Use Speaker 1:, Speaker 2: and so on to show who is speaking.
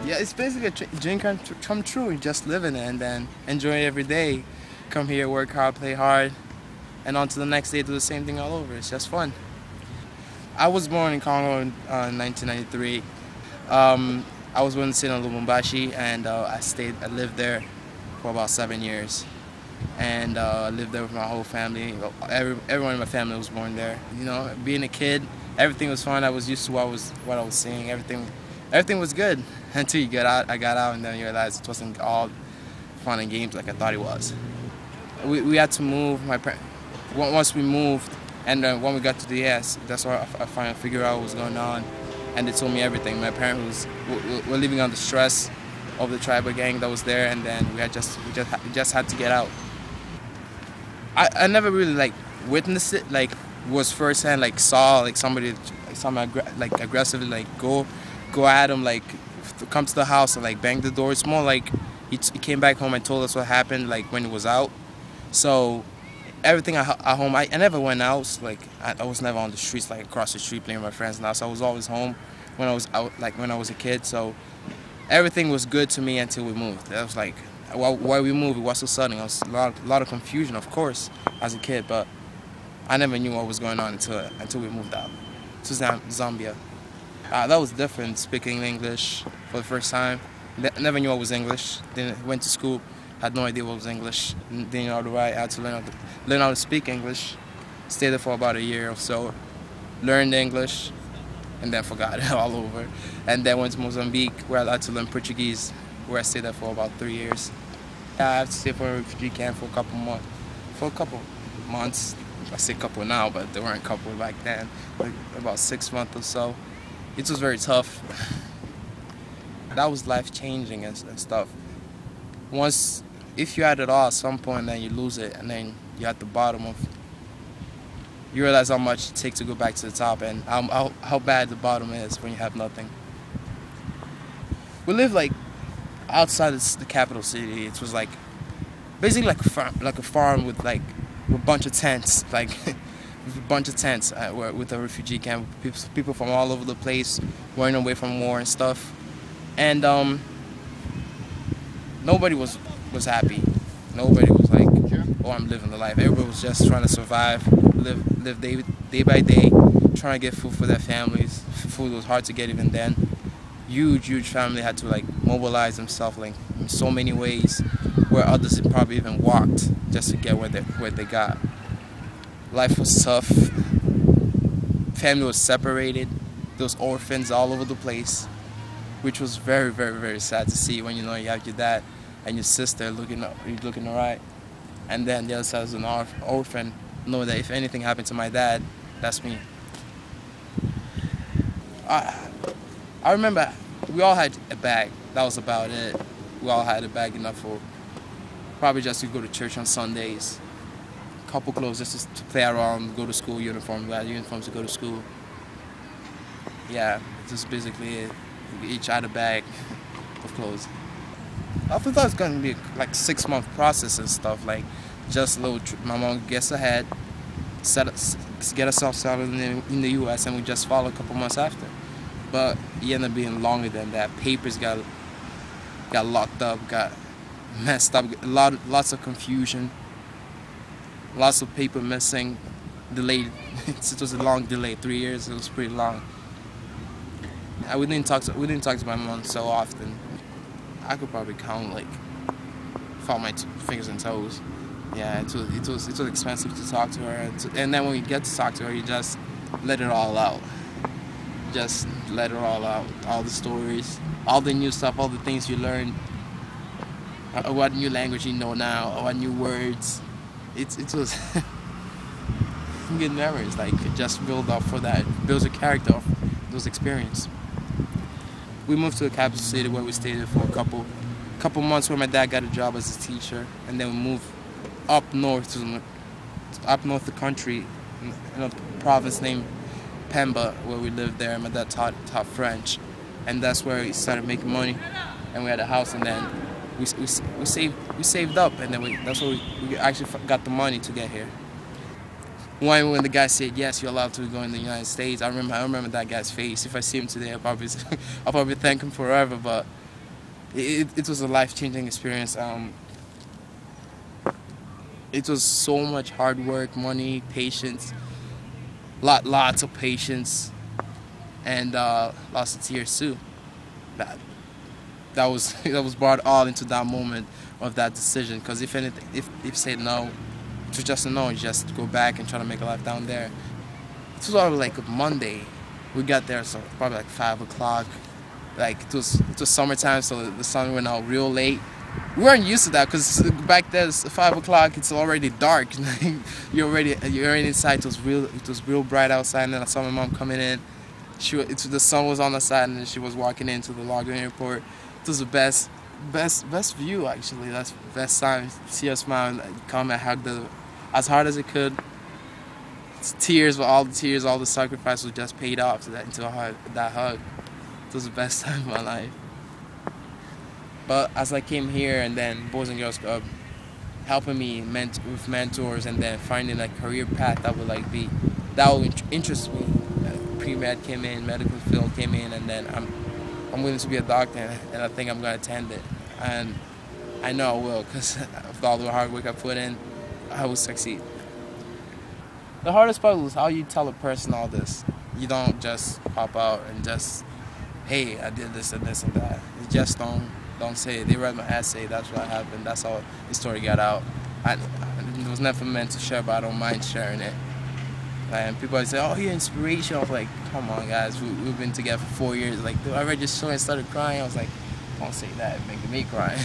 Speaker 1: Yeah, it's basically a dream come true. You just live in it and then enjoy it every day. Come here, work hard, play hard, and on to the next day do the same thing all over. It's just fun. I was born in Congo in 1993. I was born in the city of Lubumbashi, and I lived there for about 7 years. And I lived there with my whole family. Everyone in my family was born there. You know, being a kid, everything was fun. I was used to what I was seeing. Everything was good until you get out. I got out, and then you realize it wasn't all fun and games like I thought it was. We had to move. Once we moved, and when we got to the US, that's where I finally figured out what was going on, and they told me everything. My parents were living under stress of the tribal gang that was there, and then we just had to get out. I never really like witnessed it, like was firsthand, like saw like somebody like aggressively like go at him, like come to the house and like bang the door. It's more like he came back home and told us what happened like when he was out. So everything at home, I never went out. Like I was never on the streets, like across the street playing with my friends now. So I was always home when I was out, like when I was a kid. So everything was good to me until we moved. That was like, why we moved, it was so sudden. It was a lot of confusion, of course, as a kid, but I never knew what was going on until we moved out to Zambia. That was different, speaking English for the first time. Never knew what was English. Went to school, had no idea what was English. Didn't know how to write. I had to learn how to speak English. Stayed there for about a year or so. Learned English, and then forgot it all over. And then went to Mozambique, where I had to learn Portuguese, where I stayed there for about 3 years. I had to stay for a refugee camp for a couple months. I say couple now, but they weren't couple back then. Like about 6 months or so. It was very tough. That was life-changing and stuff. Once, if you had it all at some point, then you lose it, and then you're at the bottom of. You realize how much it takes to go back to the top, and how bad the bottom is when you have nothing. We lived like outside the capital city. It was like basically like a farm with like a bunch of tents, like with a refugee camp. People from all over the place, running away from war and stuff, and nobody was happy. Nobody was like, oh, I'm living the life. Everybody was just trying to survive, live day by day, trying to get food for their families. Food was hard to get even then. Huge family had to like mobilize themselves like in so many ways, where others had probably even walked just to get where they got. Life was tough. Family was separated. There was orphans all over the place, which was very sad to see when you know you have your dad and your sister looking alright, and then the other side is an orphan, know that if anything happened to my dad, that's me. I remember we all had a bag. That was about it. We all had a bag enough for probably just to go to church on Sundays. Couple clothes just to play around, go to school, uniform. We had uniforms to go to school. Yeah, this is basically it. We each had a bag of clothes. I thought it was going to be like 6-month process and stuff, like just a little. My mom gets ahead, get herself settled in the U.S. and we just follow a couple months after. But it ended up being longer than that. Papers got locked up, got messed up, lots of confusion, lots of paper missing, delayed. It was a long delay, 3 years. It was pretty long. We didn't talk to my mom so often. I could probably count like my fingers and toes. Yeah, it was expensive to talk to her, and then when you get to talk to her, you just let it all out. Just let it all out. All the stories, all the new stuff, all the things you learned, what new language you know now, what new words. It was good memories. Like just build up for that, builds a character of those experiences. We moved to a capital city where we stayed for a couple months, where my dad got a job as a teacher, and then we moved up north the country, in a province named Pemba, where we lived there. My dad taught French, and that's where we started making money, and we had a house, and then we saved up, and then that's where we actually got the money to get here. When the guy said yes, you're allowed to go in the United States, I remember that guy's face. If I see him today, I'll probably thank him forever. But It was a life-changing experience. It was so much hard work, money, patience, lots of patience, and lots of tears too. That that was that was brought all into that moment of that decision. Because if anything, if said no, it was just a no. You just go back and try to make a life down there. It was probably like a Monday. We got there so probably like 5 o'clock. Like it was summertime, so the sun went out real late. We weren't used to that because back then it's 5 o'clock. It's already dark. You're already inside. It was real bright outside. And then I saw my mom coming in. The sun was on the side, and then she was walking into the Logan airport. It was the best view actually. That's the best time. See her smile, and come and hug the as hard as it could. Tears, all the tears, all the sacrifice was just paid off to that hug. It was the best time of my life. But as I came here, and then Boys and Girls Club helping me with mentors, and then finding a career path that would interest me. Pre-med came in, medical field came in, and then I'm willing to be a doctor, and I think I'm gonna attend it, and I know I will, because of all the hard work I put in, I will succeed. The hardest part was how you tell a person all this. You don't just pop out and just, hey, I did this and this and that. You just don't say it. They read my essay, that's what happened, that's how the story got out. It was never meant to share, but I don't mind sharing it. And people say, oh, you're inspirational. I was like, come on, guys, we've been together for 4 years. Like, dude, I read your story and started crying. I was like, don't say that, it's making me cry.